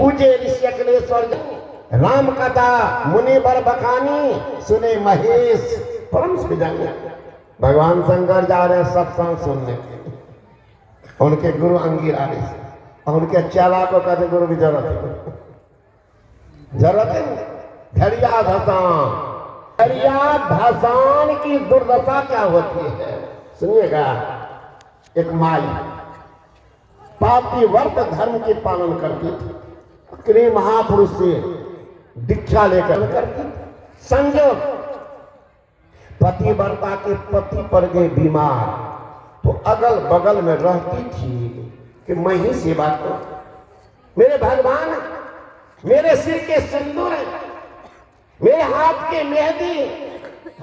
पूजे ऋषि अखिलेश्वर राम कथा मुनि बर बखानी सुने महेश परम सुजानी। भगवान शंकर जा रहे हैं सत्संग सुनने, उनके गुरु अंगिरा और उनके चेला को कहते गुरु की जरूरत है। धैर्या धसान की दुर्दशा क्या होती है सुनिएगा। एक माई पातिव्रत धर्म के पालन करती थी, किन्हीं महापुरुष से दीक्षा लेकर करती थी। संयोग पतिव्रता के पति पड़ गए बीमार, तो अगल बगल में रहती थी कि मैं ही सेवा करूं। मेरे भगवान, मेरे सिर के सिंदूर, मेरे हाथ के मेहंदी,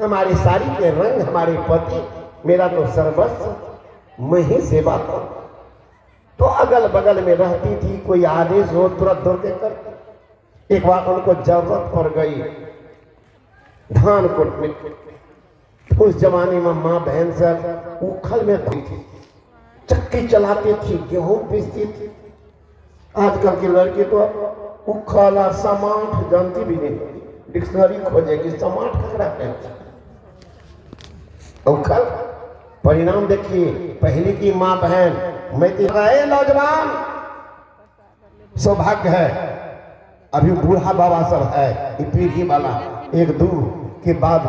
हमारी साड़ी के रंग, हमारे पति, मेरा तो सर्वस्व, मैं ही सेवा करूं। तो अगल बगल में रहती थी, कोई आदेश हो तुरंत दौड़ के करती। एक बार उनको जरूरत पड़ गई धान कुटने। उस जमाने में माँ बहन सब उखल में थी, चक्की चलाती थी, गेहूं पीसती थी। आजकल की लड़की तो उखला समाठ जानती भी नहीं, डिक्शनरी खोजेगी समाठ ककड़ा कहते उखल। परिणाम देखिए, पहले की माँ बहन मैं रहे नौजवान सौभाग्य है, अभी बूढ़ा बाबा सब है, ये पीढ़ी वाला एक दो के बाद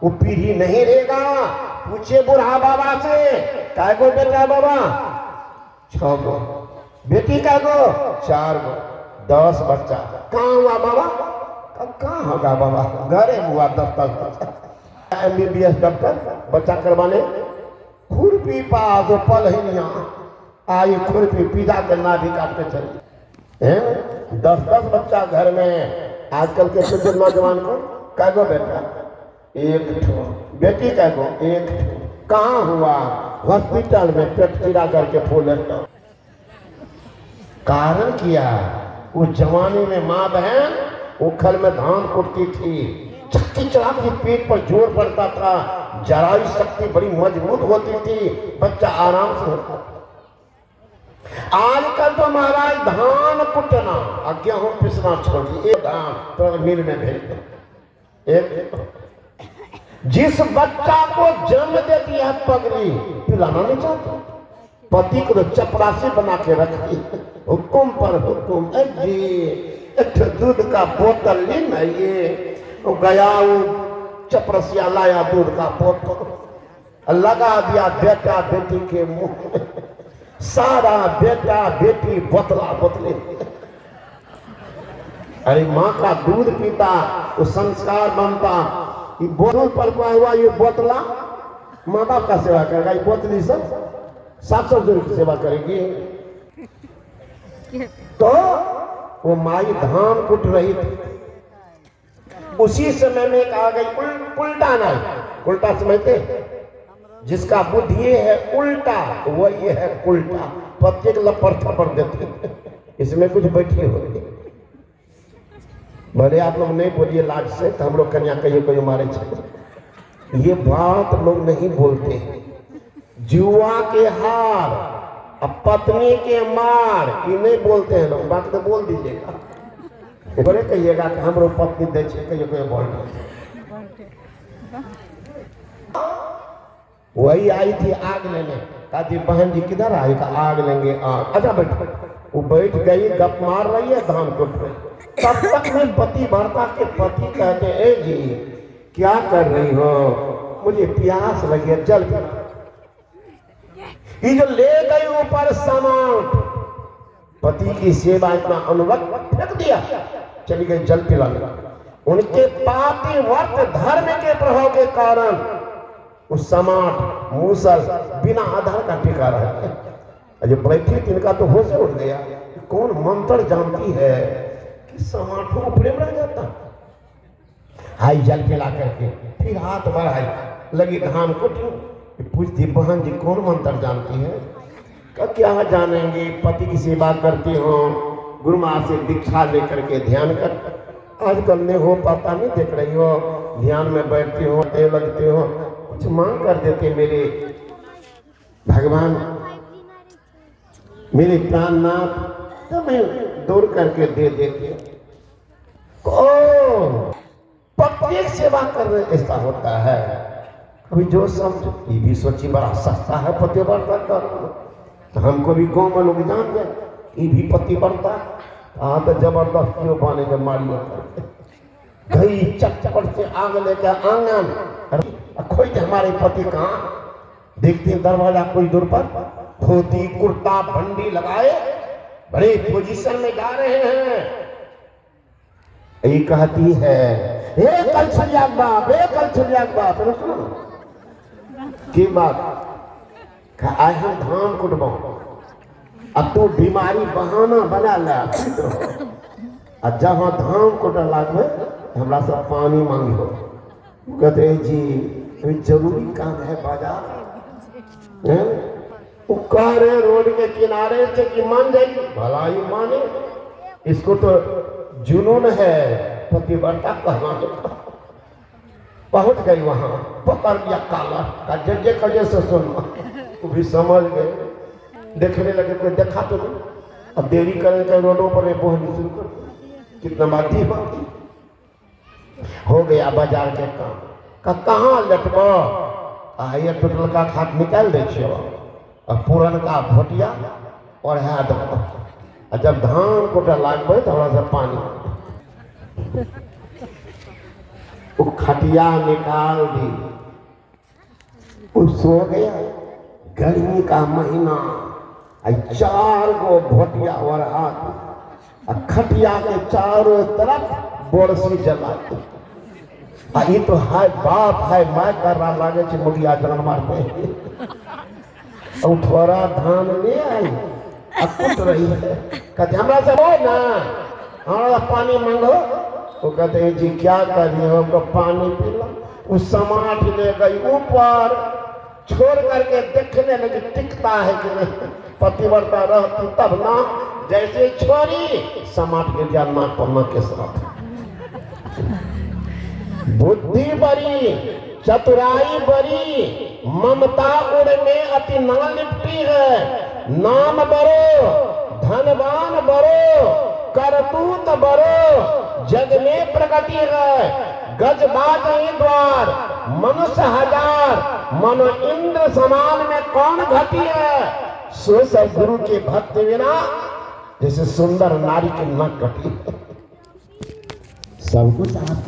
वो पीढ़ी नहीं रहेगा। पूछे बूढ़ा बाबा से, काय गो बेटा बाबा? 6 गो। बेटी काय गो? 4 गो। 10 बच्चा। कहाँ हुआ बाबा? कहाँ होगा बाबा? घरे हुआ 10 MBBS डॉक्टर बच्चा करवाने खुरपी पास पल ही आई, खुरपी पिता के नाभि काट के चली। 10 बच्चा घर में। आजकल के छोटे नौजवान को काय गो बेटा? 1 ठो। बेटी काय गो? 1 ठो। कहाँ हुआ? हॉस्पिटल में पेट चिरा करके फूल। कारण किया, उस जमाने में माँ बहन उखल में धान कुटती थी, चक्की चला के पेट पर जोर पड़ता था, जराई शक्ति बड़ी मजबूत होती थी, बच्चा आराम से होता था। आजकल तो महाराज धान कुटना और गेहूं पिसना छोड़िए, एक धान तो मिल में भेज दो। एक जिस बच्चा को जन्म देती है पगली पिलाना नहीं चाहती, पति को तो चपरासी बना के रखती, हुक्म पर हुक्म। एक दूध का बोतल लेना, ये गया वो चपरसिया लाया दूध का बोतल, लगा दिया बेटा बेटी के मुंह, सारा बेटा बेटी बोतला बोतले। अरे माँ का दूध पीता वो संस्कार बनता। ये बोतल पर हुआ, ये बोतला माँ बाप का सेवा करेगा, ये बोतली सब 700 की सेवा करेगी। तो वो माई धान कुट रही थी, उसी समय में आ गई उल्टा नहीं। उल्टा समझते, जिसका बुद्धि है उल्टा वो ये है उल्टा, पत्ते के लपड़ थपड़ देते, इसमें कुछ बैठी होगी। भले आप लोग नहीं बोलिए लाज से, तो हम लोग कन्या कहिए कोई हमारे छे, ये बात लोग नहीं बोलते। जुआ के हार अब पत्नी के मार, ये नहीं बोलते हैं लोग, बात तो बोल दीजिएगा। बड़े कहिएगा कि हम लोग पत्नी दे कहिए कोई बोल। वही आई थी आग लेने, कहती बहन जी किधर आई? का आग लेंगे आग। अच्छा बैठ। वो बैठ गई, गप मार रही है, धान कुट रही। तब तक में पति वार्ता के पति कहते ए जी क्या कर रही हो? मुझे प्यास लगी है, जल पिला। ये जो ले गई ऊपर सामान, पति की सेवा इतना अनुवक्त फेंक दिया, चली गई जल पिलाने। उनके पातिव्रत धर्म के प्रभाव के कारण उस समाट मूसल बिना आधार का टिका रहा। जो बैठी तिनका तो होश उठ गया, कौन मंत्र जानती है कि समाटों को प्रेम रह जाता। आई जल पिला करके फिर हाथ बढ़ाई, लगी धान कुटने। पूछती बहन जी कौन मंत्र जानती है? क्या जानेंगे, पति की सेवा करती हो, गुरु माँ से दीक्षा लेकर के ध्यान कर। आजकल नहीं हो पाता, नहीं देख रही हो, ध्यान में बैठती हो, देव लगते हो, कुछ मांग कर देते मेरे भगवान, मेरे प्राणनाथ। तो मैं दूर करके दे देते। कौन पति सेवा करने ऐसा होता है? कभी जो समझ ये भी सोची बड़ा सस्ता है पतिव्रता करना, तो हमको भी गाँव में लोग जान गए ये भी पतिव्रता। हाँ तो जबरदस्त क्यों बने के मारिया करके गई चटपट से आग लेकर आंगन खोज हमारे पति कहाँ? देखते हैं दरवाजा कुछ दूर पर, धोती कुर्ता बंडी लगाए बड़े पोजीशन में जा रहे हैं। ये कहती है ए कल छलिया बाप, ए कल छलिया बाप, सुनो की बात आए हम धान कुटबो, अब तू बीमारी बहाना बना ला, और जब हम धान कुट लागबे हमरा सब पानी मांगो। कहते जी जरूरी काम है बाजार उकारे रोड के किनारे से कि मान जाएगी भलाई माने, इसको तो जुनून है पतिव्रता कहना। पहुंच गई वहां, पकड़ लिया काला का जजे कजे से सुनना, वो भी समझ गए। देखने लगे कोई देखा तो नहीं, अब देरी करें कहीं रोडों पर बोहनी शुरू कर, कितना बाती बाती हो गया बाजार के काम का। कहाँ लटबो आइए टुटल का खाट निकाल दे छियो और पूरन का भोटिया और है दो, और जब धान कोटा लागबे तो थोड़ा सा पानी वो खटिया निकाल दी। वो सो गया, गर्मी का महीना, 4 गो भोटिया और हाथ, खटिया के चारों तरफ बोरसी जलाते। ये तो है बाप है मैं कर रहा लागे चे मुड़िया जान मारते। और थोड़ा धान ले आई अब कुट रही है, कहते हमरा से हो ना हमारा पानी मांगो। वो कहते हैं जी क्या करिए हमको पानी पिला। वो समाट ले गई ऊपर, छोड़ करके देखने लगी टिकता है कि नहीं, पतिव्रता रहती तब ना, जैसे छोरी समाट के जाना पन्ना के साथ। बुद्धि बड़ी चतुराई बड़ी, ममता उड़ में अति ना लिपटी है। नाम बरो धनवान बरो, करतूत बरो जग में प्रगति है। गज बात द्वार मनुष्य हजार, मनो इंद्र समान में कौन घटी है। सो सब गुरु के भक्त बिना जैसे सुंदर नारी की न कटी। सब कुछ आपके